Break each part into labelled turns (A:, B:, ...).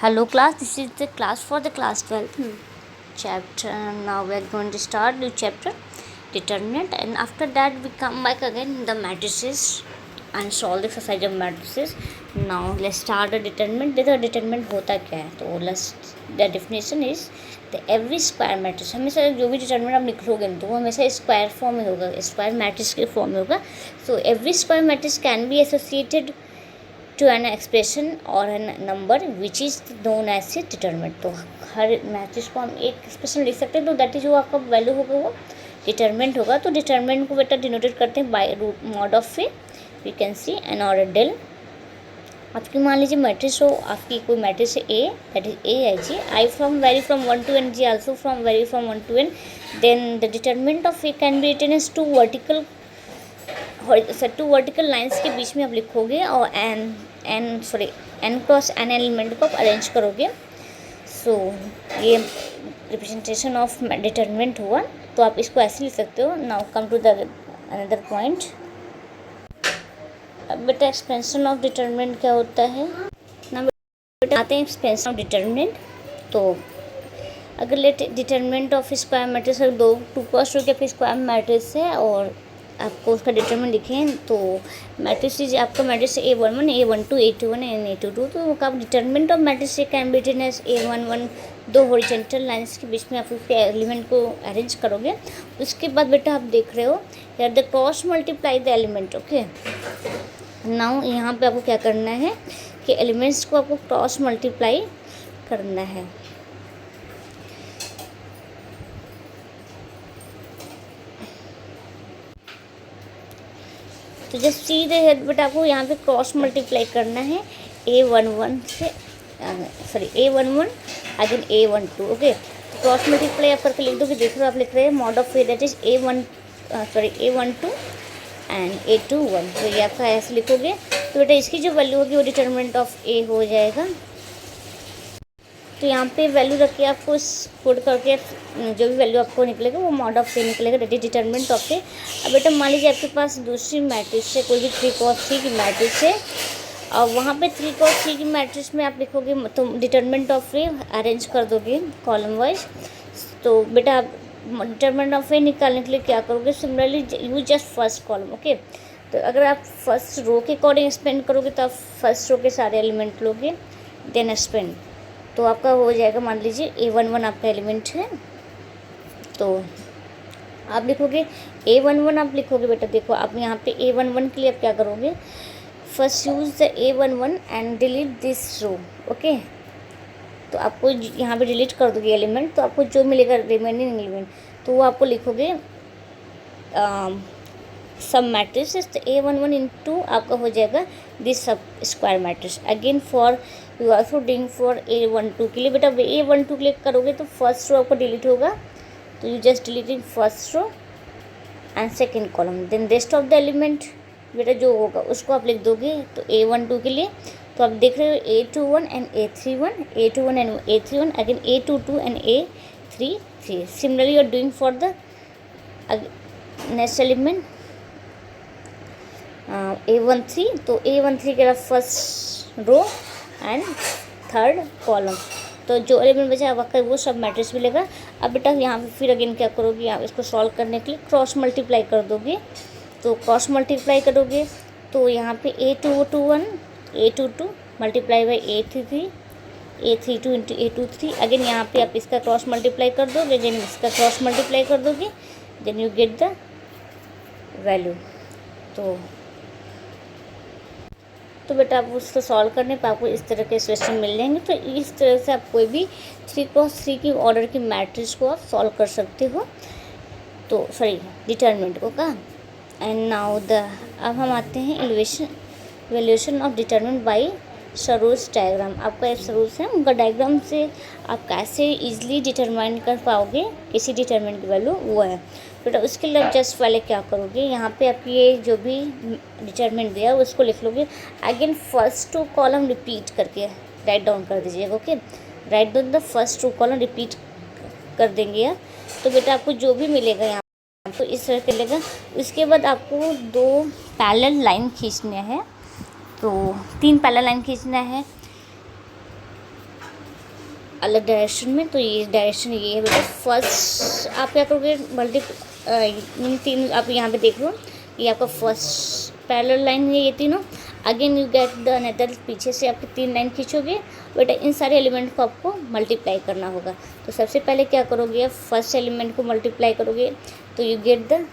A: Hello class, this is the class for the class 12th chapter. Now we are going to start new chapter determinant, and after that we come back again the matrices and solve the exercise of matrices. Now let's start the determinant. देखो determinant होता क्या है, तो let's the definition is the every square matrix, हमेशा जो भी determinant आप लिखोगे तो वो हमेशा स्क्वायर फॉर्म में होगा, स्क्वायर मैट्रिक्स के फॉर्म में होगा. So every square matrix can be associated to an expression or a number which is known as a determinant. तो हर मैट्रिक्स को हम एक एक्सप्रेशन लिख सकते हैं, तो दैट इज जो आपका वैल्यू होगा वो डिटरमिनेंट होगा. तो डिटरमिनेंट को बेटा डिनोटेड करते हैं by root mod of A, we can see n और डेल. आपकी मान लीजिए मैट्रिक्स हो, आपकी कोई मैट्रिक्स है A, that is A i j, i from vary from 1 to n, j also from vary from 1 to n. Then the determinant of A can be written as two vertical lines के बीच में आप लिखोगे और N cross an element को आप arrange करोगे. सो ये रिप्रेजेंटेशन ऑफ डिटरमिनेंट हुआ, तो आप इसको ऐसे लिख सकते हो. Now come to the another point. अब बेटा एक्सपेंशन ऑफ डिटरमिनेंट क्या होता है ना बेटा, आते हैं एक्सपेंशन ऑफ डिटरमिनेंट. तो अगर let determinant of square matrix two cost row के स्क्वायर मैट्रिक्स है और आपको उसका डिटरमिनेंट लिखें, तो मैट्रिक्स आपका matrix A11, A12, A21 and A22. तो आप determinant of matrix can be written as A11. दो हॉरिजॉन्टल लाइंस के बीच में आप उसके एलिमेंट को अरेंज करोगे. उसके बाद बेटा आप देख रहे हो यार the cross multiply the element. Okay, now यहाँ पे आपको क्या करना है कि एलिमेंट्स को आपको क्रॉस मल्टीप्लाई करना है. तो जब सीधे है बेटा आपको यहाँ पे क्रॉस मल्टीप्लाई करना है A11 से A11 अगेन A12. ओके, तो क्रॉस मल्टीप्लाई आप करके लिख दोगे. देख रहे हो आप लिख रहे हैं mod of A, that is A12 and A21. तो ये आपका ऐसे लिखोगे, तो बेटा इसकी जो वैल्यू होगी वो डिटरमिनेंट ऑफ ए हो जाएगा. तो यहाँ पे वैल्यू रख के आपको पुट करके जो भी वैल्यू आपको निकलेगा वो मॉड ऑफ ए निकलेगा, दैट इज डिटरमिनेंट ऑफ ए. अब बेटा मान लीजिए आपके पास दूसरी मैट्रिक्स है, कोई भी 3×3 की मैट्रिक्स है, और वहाँ पे 3×3 की मैट्रिक्स में आप लिखोगे तो डिटरमिनेंट ऑफ ए अरेंज कर दोगे कॉलम वाइज. तो बेटा आप डिटरमिनेंट ऑफ ए निकालने के लिए क्या करोगे, similarly use just first column. Okay, तो अगर आप फर्स्ट रो के अकॉर्डिंग एक्सपेंड करोगे तो आप फर्स्ट रो के सारे एलिमेंट लोगे, देन एक्सपेंड. तो आपका हो जाएगा, मान लीजिए A11 आपका एलिमेंट है, तो आप लिखोगे A11. आप लिखोगे बेटा, देखो आप यहाँ पे A11 के लिए आप क्या करोगे, first use the A11 and delete this row. Okay, तो आपको यहाँ पे डिलीट कर दोगे एलिमेंट, तो आपको जो मिलेगा रिमेनिंग एलिमेंट, तो वो आपको लिखोगे सब मैट्रिक्स. तो A11 इंटू आपका हो जाएगा दिस सब square matrix. Again for you also doing for A12 के लिए बेटा A12 क्लिक करोगे तो फर्स्ट रो आपको डिलीट होगा, तो you just deleting first row and second column. Then rest of the element बेटा जो होगा उसको आप लिख दोगे. तो A12 के लिए तो आप देख रहे हो A21 and A31, A21 and A31, again A22 and A33. Similarly you are doing for the next element A13. तो A13 के first row and third column, तो जो एलिमेंट बचा आपका वो सब मैट्रिक्स मिलेगा. अब बेटा यहाँ पे फिर अगेन क्या करोगे, यहाँ इसको सॉल्व करने के लिए क्रॉस मल्टीप्लाई कर दोगे. तो क्रॉस मल्टीप्लाई करोगे तो यहाँ पे A21 A22 multiply by A32 into A23. Again यहाँ पे आप इसका क्रॉस मल्टीप्लाई कर दोगे, देन इसका क्रॉस मल्टीप्लाई कर दोगे, then you get the value. तो बेटा आप उसको सॉल्व करने पर आपको इस तरह के क्वेश्चन मिल जाएंगे. तो इस तरह से आप कोई भी 3×3 की ऑर्डर की मैट्रिक्स को आप सॉल्व कर सकते हो. तो डिटरमिनेंट को कहा. एंड नाउ अब हम आते हैं evaluation of determinant by Sarrus diagram. आपका एक सरोज है, उनका डायग्राम से आप कैसे इजीली डिटरमाइन कर पाओगे किसी डिटरमिनेंट की वैल्यू, वो है बेटा. उसके लिए जस्ट पहले क्या करोगे, यहाँ पे आप ये जो भी डिटरमिनेंट दिया उसको लिख लोगे. Again first two column repeat करके राइट डाउन कर दीजिएगा. Okay, right down the first two column repeat कर देंगे आप. तो बेटा आपको जो भी मिलेगा यहाँ तो इस तरह मिलेगा. उसके बाद आपको दो पैरेलल लाइन खींचने हैं. तो 3 पैरेलल लाइन खींचना है. अलग डायरेक्शन में। तो ये डायरेक्शन ये है बेटा फर्स्ट। आप क्या करोगे इन तीन आप यहाँ पे देख लो, ये आपका फर्स्ट पैरेलल लाइन है ये तीनों। Again you get the another, पीछे से आपके 3 लाइन खींचोगे बेटा, इन सारे एलिमेंट को आपको मल्टीप्लाई करना होगा। तो सबसे पहले क्या करोगे, फर्स्ट एलिमेंट को मल्टीप्लाई करोगे तो यू गेट द,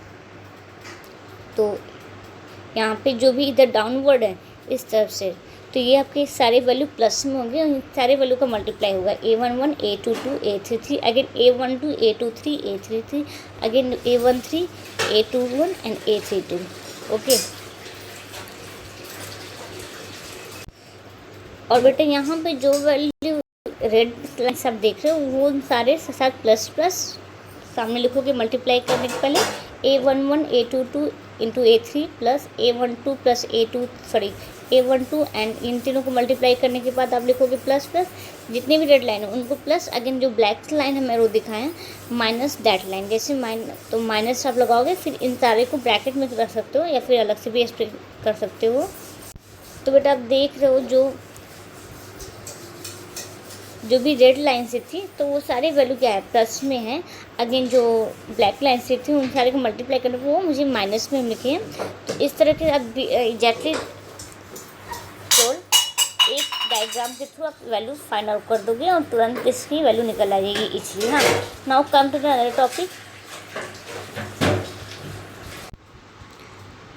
A: तो यहाँ पे जो भी इधर डाउनवर्ड है इस तरफ से, तो ये आपके सारे वैल्यू प्लस में होंगे और सारे वैल्यू का मल्टीप्लाई होगा। A11 A22 A33 again A12 A23 A33 again A13 A21 and A32। Okay, और बेटा यहाँ पे जो वैल्यू रेड लाइन आप देख रहे हो वो सारे साथ प्लस प्लस सामने लिखोगे मल्टीप्लाई करने के पहले। A11 A22 into A3 plus A12 plus A12 and in तीनों को मल्टीप्लाई करने के बाद आप लिखोगे प्लस प्लस, जितने भी रेड लाइन है उनको प्लस, अगेन जो ब्लैक लाइन है मैं वो दिखाया माइनस दैट लाइन। जैसे तो माइनस आप लगाओगे, फिर इन सारे को ब्रैकेट में कर सकते हो या फिर अलग से भी एक्सप्लेन कर सकते हो। तो बेटा आप देख रहे हो जो भी रेड लाइन से थी तो वो सारे वैल्यू क्या है प्लस में है। अगेन जो ब्लैक लाइन से थी उन सारे को मल्टीप्लाई करने पर वो मुझे माइनस में लिखे हैं। तो इस तरह के आप एग्जैक्टली एक डायग्राम के थ्रू आप वैल्यू फाइंड आउट कर दोगे और तुरंत इसकी वैल्यू निकल आ जाएगी इजीली। हाँ, now come to the other topic.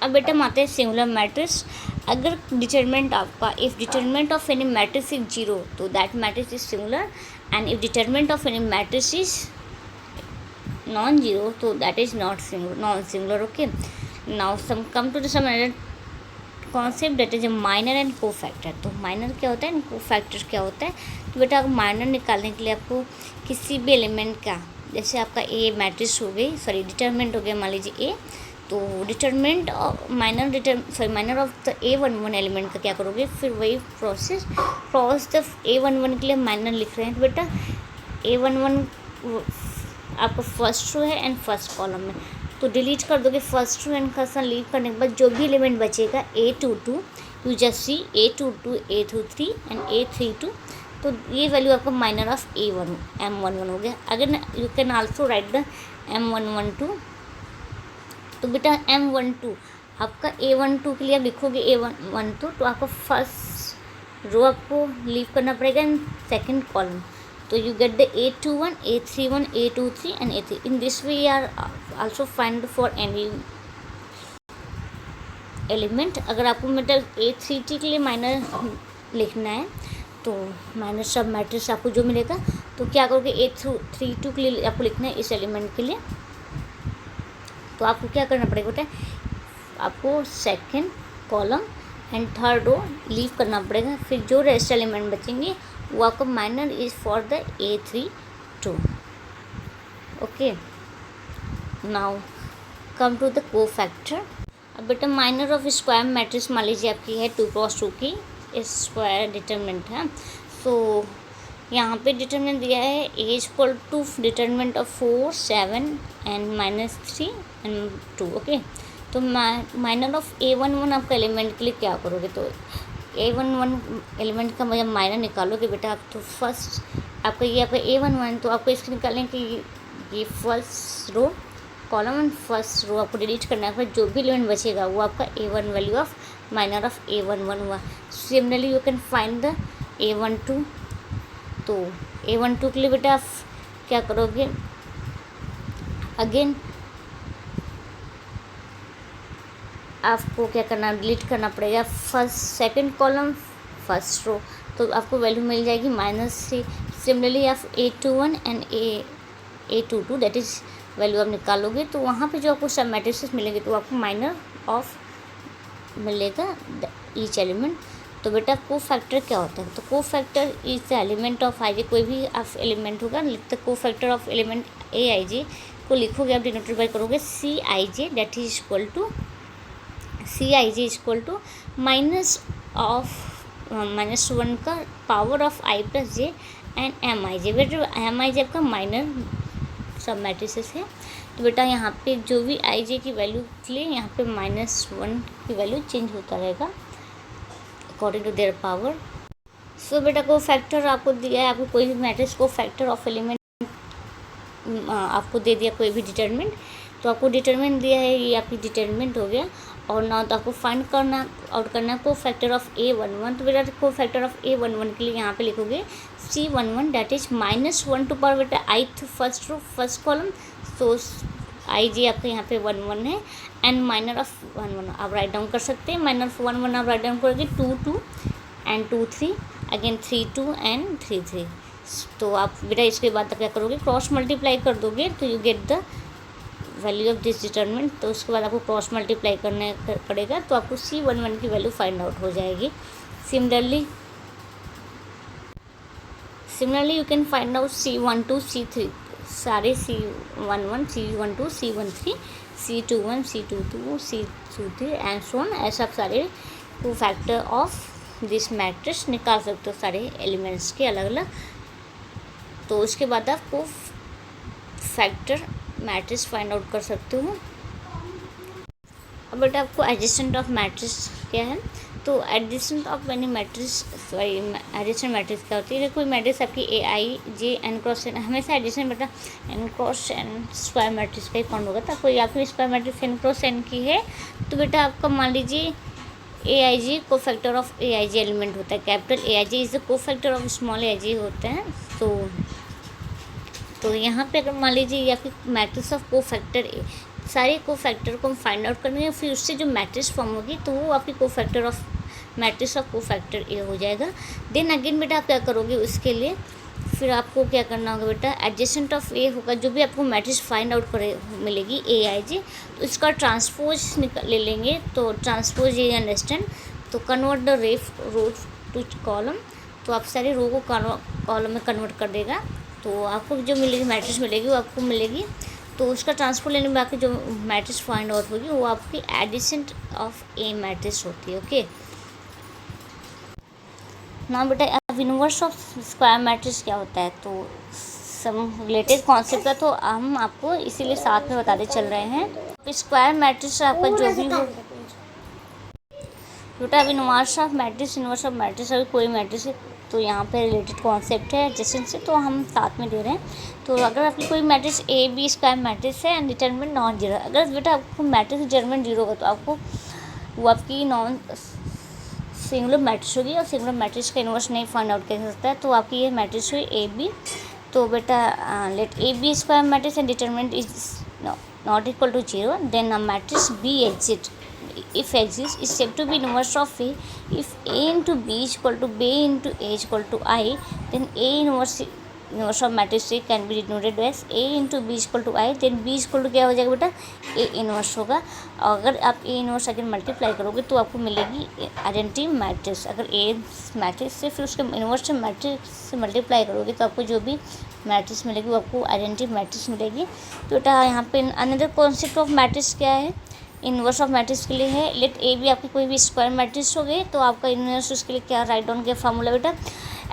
A: अब बेटा हम आते हैं सिंगुलर मैट्रिक्स। अगर डिटरमिनेंट आपका, if determinant of any matrix is 0 तो that matrix is singular, and if determinant of any matrix is non zero तो that is non singular. Okay, now some come to the some other concept that is a minor and cofactor. तो minor क्या होता है, cofactor क्या होता है। तो बेटा माइनर निकालने के लिए आपको किसी भी एलिमेंट का, जैसे आपका ए मैट्रिक्स हो गई, डिटरमिनेंट हो गया मान लीजिए ए, तो determinant minor of the A11 element का क्या करोगे, फिर वही प्रोसेस क्रॉस द A11 के लिए माइनर लिख रहे हैं। तो बेटा A11 आपका फर्स्ट रो है एंड फर्स्ट कॉलम में, तो डिलीट कर दोगे first row and first leave करने के बाद जो भी एलिमेंट बचेगा A22 you just see A22 A23 and A32। तो ये वैल्यू आपका माइनर ऑफ M11 हो गया। अगर you can also right the M112। तो बेटा M12 आपका A12 के लिए आप लिखोगे A12, तो आपका फर्स्ट रो आपको लीव करना पड़ेगा इन सेकेंड कॉलम। तो you get the A21 A31 A23 and A3। In this way are also find for any element. अगर आपको मतलब A32 के लिए माइनर लिखना है तो माइनर सब मैट्रिक्स आपको जो मिलेगा, तो क्या करोगे A32 के लिए आपको लिखना है इस एलिमेंट के लिए। तो आपको क्या करना पड़ेगा बेटा, आपको second column and third row leave करना पड़ेगा। फिर जो रेस्ट एलिमेंट बचेंगे वो आपका minor is for the A32। Okay, now come to the cofactor. अब बेटा माइनर ऑफ स्क्वायर मैट्रिक्स मान लीजिए आपकी है 2×2 की स्क्वायर डिटरमिनेंट है। तो यहाँ पे डिटरमिनेंट दिया है A is equal to determinant of 4 7 and -3 and 2। Okay, तो माइनर ऑफ A11 आपका एलिमेंट के लिए क्या करोगे, तो A11 एलिमेंट का मतलब माइनर निकालोगे बेटा आप। तो फर्स्ट आपका ये आपका A11, तो आपको इसके निकालने की ये first row column and first row आपको डिलीट करना है। जो भी एलिमेंट बचेगा वो आपका A1 value of minor of A11 हुआ। Similarly you can find the A12। तो A12 के लिए बेटा आप क्या करोगे, अगेन आपको क्या करना, डिलीट करना पड़ेगा first second column first row, तो आपको वैल्यू मिल जाएगी -3। सिमिलरली आप A21 and A22 that is value आप निकालोगे, तो वहाँ पे जो आपको सब मैट्रिसेस मिलेंगे तो आपको माइनर ऑफ मिलेगा ईच एलिमेंट। तो बेटा कोफैक्टर क्या होता है, तो cofactor is the element of i j. कोई भी आप एलिमेंट होगा लिखते कोफैक्टर ऑफ एलिमेंट AIJ को लिखोगे आप डिनोटेड बाय करोगे CIJ that is equal to CIJ is equal to minus of -1 का power of I + J and MIJ। बेटा MIJ आपका माइनर सब मैट्रिसेस है। तो बेटा यहाँ पे जो भी IJ की वैल्यू के लिए यहाँ पे -1 की वैल्यू चेंज होता रहेगा अकॉर्डिंग टू देयर पावर। सो बेटा को फैक्टर आपको दिया है, आपको कोई भी मैट्रिक्स को फैक्टर ऑफ एलिमेंट आपको दे दिया, कोई भी डिटरमिनेंट, तो आपको डिटरमिनेंट दिया है, ये आपकी डिटरमिनेंट हो गया। और ना तो आपको फाइंड करना आउट करना को फैक्टर ऑफ A11। तो बेटा को फैक्टर ऑफ A11 के लिए यहाँ पे लिखोगे C11 that is -1 to power बेटा ith first row first column. तो आई जी आपका यहाँ पे 1 है एंड माइनर ऑफ 1 आप राइट डाउन कर सकते हैं। माइनर ऑफ 1 आप राइट डाउन करोगे 2 एंड 2 3 अगेन 3 2 एंड 3 3। तो आप बेटा इसके बाद क्या करोगे, क्रॉस मल्टीप्लाई कर दोगे तो you get the value of this determinant. तो उसके बाद आपको क्रॉस मल्टीप्लाई करने पड़ेगा, तो आपको C11 की वैल्यू फाइंड आउट हो जाएगी। Similarly you can find out C12 C3 सारे C11 C12 C13 C21 C22 C23 and so on, ऐसा आप सारे को फैक्टर ऑफ दिस मैट्रिक्स निकाल सकते हो सारे एलिमेंट्स के अलग अलग। तो उसके बाद आपको फैक्टर मैट्रिक्स फाइंड आउट कर सकते हो। अब बेटा आपको एडजेसेंट ऑफ मैट्रिक्स क्या है, तो adjacent of any matrix adjacent matrix क्या होती है, कोई मैट्रिक्स आपकी AIJ n क्रॉस n, हमेशा एडजेसेंट बेटा n cross n square matrix का ही फाउंड होगा। तो कोई आपकी square matrix n cross n की है, तो बेटा आपका मान लीजिए AIJ को फैक्टर ऑफ AIJ एलिमेंट होता है, कैपिटल AIJ इज द को फैक्टर ऑफ स्मॉल AIJ होते हैं। तो यहाँ पे अगर मान लीजिए ये आपकी मैट्रिक्स ऑफ को फैक्टर ए, सारे को फैक्टर को हम फाइंड आउट करेंगे, फिर उससे जो मैट्रिक्स फॉर्म होगी तो वो आपकी को फैक्टर ऑफ मैट्रिक्स ऑफ को फैक्टर ए हो जाएगा। देन अगेन बेटा आप क्या करोगे, उसके लिए फिर आपको क्या करना होगा बेटा, एडजेसेंट ऑफ ए होगा, जो भी आपको मैट्रिक्स फाइंड आउट करे मिलेगी AIJ, तो इसका ट्रांसपोज ले लेंगे। तो ट्रांसपोज ये अंडरस्टैंड, तो convert the row to column, तो आप सारे रो को कॉलम में कन्वर्ट कर देगा। तो आपको जो मिलेगी मैट्रिक्स मिलेगी वो आपको मिलेगी, तो उसका ट्रांसपोज लेने में आपकी जो मैट्रिक्स फाइंड आउट होगी वो आपकी एडजेसेंट ऑफ ए मैट्रिक्स होती है। ओके, ना बेटा अब इनवर्स ऑफ स्क्वायर मैट्रिक्स क्या होता है, तो सम रिलेटेड कॉन्सेप्ट है, तो हम आपको इसीलिए साथ में बताते चल रहे हैं। स्क्वायर मैट्रिक्स आपका जो भी हो बेटा, अब इनवर्स ऑफ मैट्रिक्स अगर कोई मैट्रिक्स है, तो यहाँ पे रिलेटेड कॉन्सेप्ट है एडजेसेंट से, तो हम साथ में दे रहे हैं। तो अगर आपकी कोई मैट्रिक्स AB स्क्वायर मैट्रिक्स है एंड डिटरमिनेंट नॉन जीरो, अगर बेटा आपको मैट्रिक्स डिटरमिनेंट जीरो होगा तो आपको वो आपकी नॉन सिंगुलर मैट्रिक्स होगी, और सिंगुलर मैट्रिक्स का इनवर्स नहीं फाइंड आउट कर सकता है। तो आपकी ये मैट्रिक्स हुई AB। तो बेटा let AB square matrix and determinant is not equal to zero, then a matrix B exist if exists is said to be inverse of A. If A into B is equal to B into A is equal to I, then A inverse of matrix A can be denoted as A into B is equal to I, then B is equal to क्या हो जाएगा बेटा, A inverse होगा। और अगर आप A inverse अगर multiply करोगे तो आपको मिलेगी आइडेंटिटी मैट्रिक्स। अगर A मैट्रिक्स से फिर उसके इनवर्स से मैट्रिक्स से मल्टीप्लाई करोगे तो आपको जो भी मैट्रिक्स मिलेगी वो आपको आइडेंटिटी मैट्रिक्स मिलेगी। तो बेटा यहाँ पे अनदर कॉन्सेप्ट ऑफ मैट्रिक्स क्या है, इन्वर्स ऑफ मैट्रिक्स के लिए है, लेट ए भी आपकी कोई भी स्क्वायर मैट्रिक्स हो गई, तो आपका इन्वर्स उसके लिए क्या राइट डाउन के फार्मूला बेटा,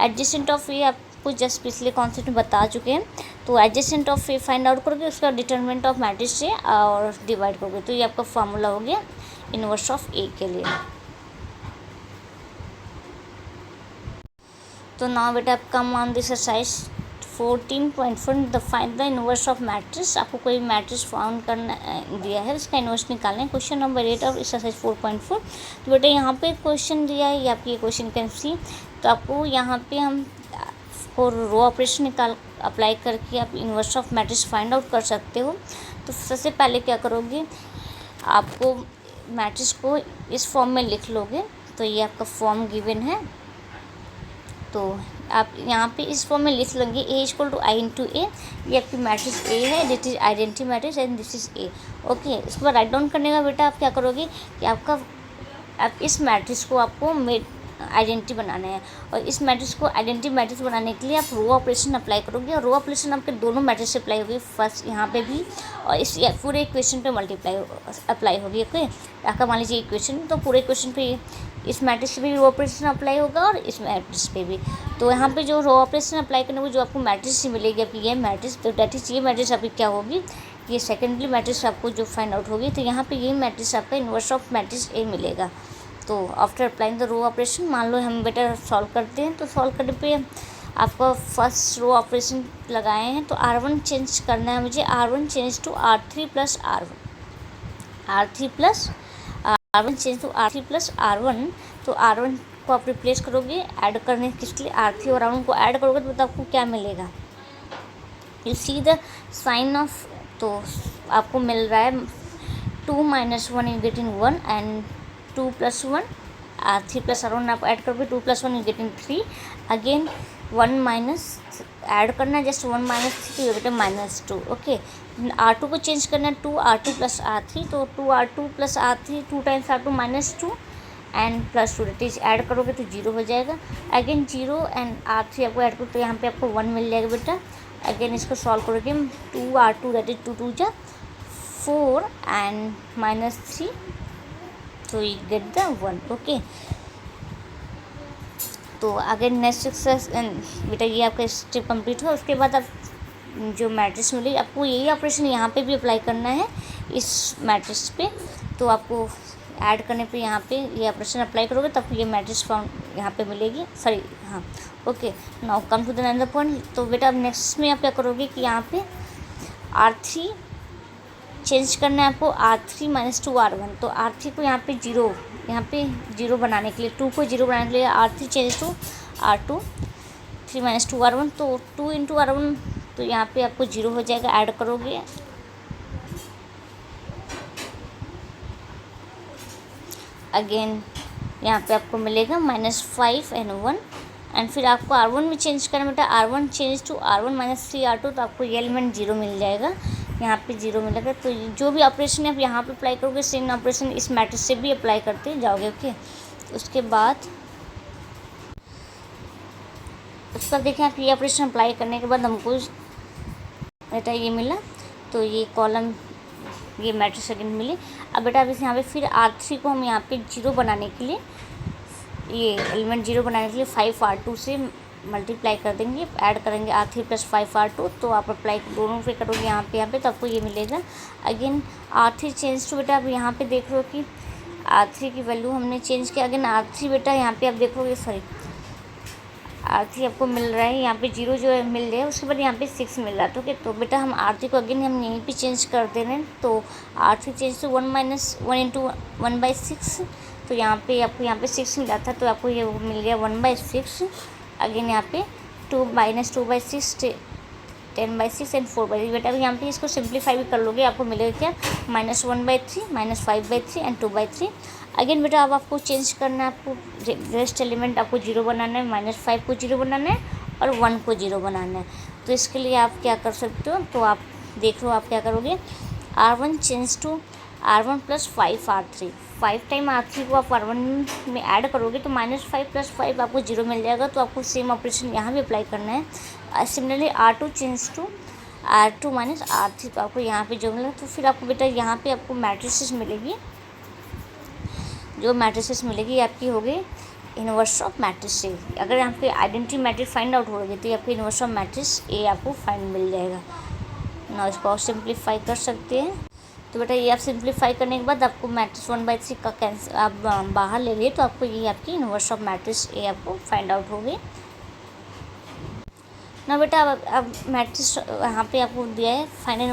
A: एडजेसेंट ऑफ ए आपको जस्ट पिछले कॉन्सेप्ट में बता चुके हैं। तो adjacent of A find out करोगे, उसका डिटरमिनेंट ऑफ मैट्रिक्स से और डिवाइड करोगे, तो ये आपका फार्मूला हो गया इन्वर्स ऑफ ए के लिए। तो नाउ बेटा आपका मान this exercise 14.4 the find the inverse of matrix. आपको कोई मैट्रिक्स फाउंड करना दिया है, उसका इनवर्स निकालना है। Question number 8 of exercise 4.4। तो बेटा यहाँ पे क्वेश्चन दिया है, ये आपकी क्वेश्चन कैन सी। तो आपको यहाँ पे हम रो ऑपरेशन अप्लाई करके आप inverse of matrix find out कर सकते हो। तो सबसे पहले क्या करोगे, आपको मैट्रिक्स को इस फॉर्म में लिख लोगे। तो ये आपका फॉर्म गिवन है, तो आप यहाँ पे इस फॉर्म में लिख लेंगे A equal to I into A. ये आपकी मैट्रिक्स A है, this is identity matrix and this is A। Okay, इसके बाद राइट डाउन करने का बेटा आप क्या करोगे कि आप इस मैट्रिक्स को आपको आइडेंटिटी बनाना है, और इस मैट्रिक्स को आइडेंटिटी मैट्रिक्स बनाने के लिए आप रो ऑपरेशन अप्लाई करोगे, और रो ऑपरेशन आपके दोनों मैट्रिक्स से अप्लाई होगी, फर्स्ट यहाँ पे भी और इस पूरे इक्वेशन पे अप्लाई होगी। ओके, आपका मान लीजिए इक्वेशन, तो पूरे इक्वेशन पे इस मैट्रिक्स पे भी रो ऑपरेशन अप्लाई होगा और इस मैट्रिक्स पे भी। तो यहाँ पे जो रो ऑपरेशन अप्लाई करने को जो आपको मैट्रिक्स मिलेगी आपकी ये मैट्रिक्स, तो डेट इज ये मैट्रिक्स आपकी क्या होगी, ये सेकेंडरी मैट्रिक्स आपको जो फाइंड आउट होगी। तो यहाँ पे ये मैट्रिक्स आपका इन्वर्स ऑफ मैट्रिक्स ए मिलेगा। तो after applying the row operation, मान लो हम बेटा सॉल्व करते हैं, तो सॉल्व करने पे आपका फर्स्ट रो ऑपरेशन लगाए हैं, तो R1 चेंज करना है मुझे, R1 change to R3 plus R1 change to R3 plus R1। तो R1 को आप रिप्लेस करोगे ऐड करने किसके लिए, R3 और R1 को ऐड करोगे तो आपको क्या मिलेगा, you see the sign of, तो आपको मिल रहा है 2 - 1 you getting 1 and 2 + 1 R3 plus R1 आप ऐड करोगे 2 + 1 you getting 3, again 1 minus add करना है जस्ट 1 - 3 तो यू गेट -2। ओके, R2 को चेंज करना है 2 R2 प्लस R3, तो 2 R2 plus R3 2 times R2 -2 and +2 that is add करोगे तो 0 हो जाएगा, अगेन 0 एंड R3 आपको ऐड करो तो यहाँ पे आपको 1 मिल जाएगा बेटा। अगेन इसको सॉल्व करोगे 2 R2 दैट इज 2 2 जा 4 एंड -3 तो यू गेट द 1। ओके, तो अगेन नेक्स्ट सक्सेस बेटा ये आपका स्टेप कंप्लीट हुआ। उसके बाद आप जो मैट्रिक्स मिली आपको यही ऑपरेशन यहाँ पे भी अप्लाई करना है इस मैट्रिक्स पे, तो आपको ऐड करने पे यहाँ पे ये ऑपरेशन अप्लाई करोगे तब ये मैट्रिक्स फाउंड यहाँ पे मिलेगी, सॉरी हाँ। Okay, now come to the another point. तो बेटा अब नेक्स्ट में आप क्या करोगे कि यहाँ पे R3 चेंज करना है आपको, R3 - 2 R1, तो R3 को यहाँ पे जीरो बनाने के लिए, 2 को 0 बनाने के लिए R3 change to R2 3 - 2 R1, तो 2 × R1 तो यहाँ पे आपको 0 हो जाएगा, ऐड करोगे अगेन यहाँ पे आपको मिलेगा -5 एंड 1 एंड फिर आपको R1 में चेंज करना बेटा, R1 change to R1 - 3 R2, तो आपको ये एलिमेंट 0 मिल जाएगा, यहाँ पे 0 मिलेगा। तो जो भी ऑपरेशन आप यहाँ पे अप्लाई करोगे सेम ऑपरेशन इस मैट्रिक्स से भी अप्लाई करते जाओगे। ओके, उसके बाद देखें आप ये ऑपरेशन अप्लाई करने के बाद हमको बेटा ये मिला, तो ये कॉलम ये मैट्रिक्स सेकंड मिली। अब बेटा अब इस यहाँ पे फिर R3 को हम यहाँ पे 0 बनाने के लिए, ये एलिमेंट 0 बनाने के लिए 5 R2 से मल्टीप्लाई कर देंगे, ऐड करेंगे R3 + 5 R2, तो आप अप्लाई दोनों पे करोगे यहाँ पे तो आपको ये मिलेगा। अगेन R3 चेंज टू बेटा अब यहाँ पे देख लो कि R3 की वैल्यू हमने चेंज किया, अगेन R3 बेटा यहाँ पे आप देखोगे सॉरी R3 आपको मिल रहा है यहाँ पे 0 जो है मिल रहा है, उसके बाद यहाँ पे 6 मिल रहा है। तो तो बेटा हम R3 को अगेन हम यहीं पे चेंज कर दे रहे हैं, तो R3 चेंज टू 1 - 1 × 1/6, तो यहाँ पे आपको यहाँ पे 6 मिला था तो आपको ये मिल गया 1/6, अगेन यहाँ पे 2 - 2/6 10/6 एंड 4/6। बेटा यहाँ पे इसको सिंप्लीफाई भी कर लोगे, आपको मिलेगा क्या -1/3 -5/3 एंड 2/3। अगेन बेटा अब आपको चेंज करना है, आपको रेस्ट एलिमेंट आपको 0 बनाना है, -5 को 0 बनाना है और 1 को 0 बनाना है। तो इसके लिए आप क्या कर सकते हो, तो आप देख लो आप क्या करोगे, R1 change to R1 + 5 R3, 5 time R3 को आप R1 में ऐड करोगे तो -5 + 5 आपको 0 मिल जाएगा, तो आपको सेम ऑपरेशन यहाँ भी अप्लाई करना है। Similarly R2 change to R2 - R3, तो आपको यहाँ पे जो मिला, तो फिर आपको बेटा यहाँ पे आपको मैट्रिसेस मिलेगी, जो मैट्रिसेस मिलेगी आपकी होगी इन्वर्स ऑफ मैट्रिक्स ए। अगर यहाँ पे आइडेंटिटी मैट्रिक्स फाइंड आउट होगी तो आपको इन्वर्स ऑफ मैट्रिक्स ए आपको फाइंड मिल जाएगा ना। इसको आप सिंप्लीफाई कर सकते हैं। तो बेटा ये आप सिंप्लीफाई करने के बाद आपको मैट्रिक्स 1/3 का कैंसिल आप बाहर ले लिए, तो आपको ये आपकी इन्वर्स ऑफ मैट्रिक्स ए आपको फाइंड आउट होगी ना। बेटा अब मैट्रिक्स यहाँ पे आपको दिया है, फाइनल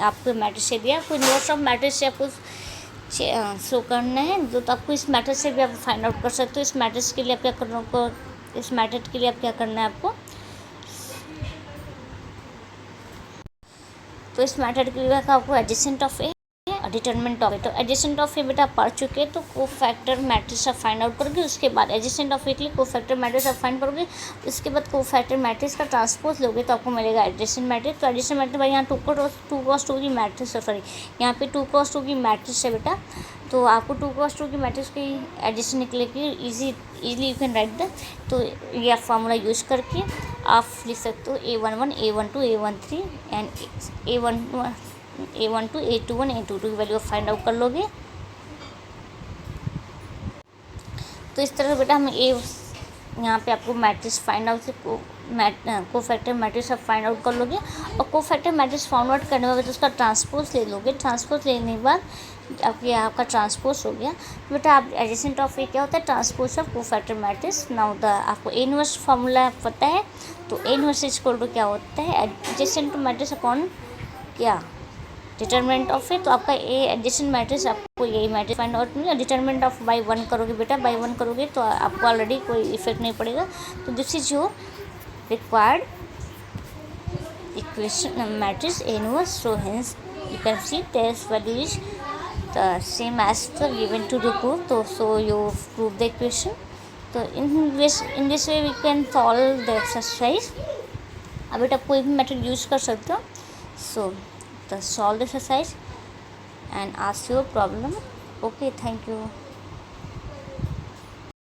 A: आपको मैट्रिक्स से दिया, आपको इन्वर्स ऑफ मैट्रिक्स से आपको शो करना है, तो आपको इस मैट्रिक्स से भी आप फाइंड आउट कर सकते हो। इस मैट्रिक्स के लिए आप क्या करना होगा, इस मैथड के लिए आप क्या करना है आपको, तो इस मैथड के लिए आपको adjacent of A determinant of A, तो एडजेसेंट ऑफ ए बेटा आप पढ़ चुके हैं, तो कोफैक्टर मैट्रिक्स आप फाइंड आउट करोगे। उसके बाद एडजेसेंट ऑफ ए के लिए कोफैक्टर मैट्रिक्स आप फाइंड करोगे। उसके बाद कोफैक्टर मैट्रिक्स का ट्रांसपोज लोगे तो आपको मिलेगा एडजेसेंट मैट्रिक्स। तो एडजेसेंट मैट्रिक्स भाई यहाँ 2 × 2 की मैट्रिक्स है, सॉरी यहाँ पे 2 × 2 की मैट्रिक्स है बेटा, तो आपको 2 × 2 की मैट्रिक्स की एडिशन निकलेगी easily you can write the, तो ये आप फार्मूला यूज करके आप लिख सकते हो A11 A12 A13 and A12 A21 A22 की वैल्यू फाइंड आउट कर लोगे। तो इस तरह बेटा हम यहाँ पे आपको मैट्रिक्स फाइंड आउट से कोफैक्टर मैट्रिक्स आप फाइंड आउट कर लोगे, और कोफैक्टर मैट्रिक्स फाइंड आउट करने के बाद उसका ट्रांसपोज ले लोगे। ट्रांसपोज लेने के बाद आपका ट्रांसपोज हो गया। तो बेटा आप एडजेसेंट ऑफ ए क्या होता है, transpose of cofactor matrix. Now the आपको ए इनवर्स फार्मूला पता है, तो A inverse is equal to क्या होता है, एडजेसेंट मैट्रिक्स अपॉन क्या, डिटरमिनेंट ऑफ ए। तो आपका ए एडजेसेंट मैट्रिक्स, आपको यही मैट्रिक्स फाइंड आउट नहीं, डिटरमिनेंट ऑफ बाई 1 करोगे बेटा, बाई 1 करोगे तो आपको ऑलरेडी कोई इफेक्ट नहीं पड़ेगा। तो this is your required equation matrix A inverse. So hence you can see test value is the same as the given to the proof. So you prove the equation. So in this way we can solve the exercise. अब बेटा कोई भी method use कर सकते हो। So the solve the exercise and ask your problem. Okay, thank you.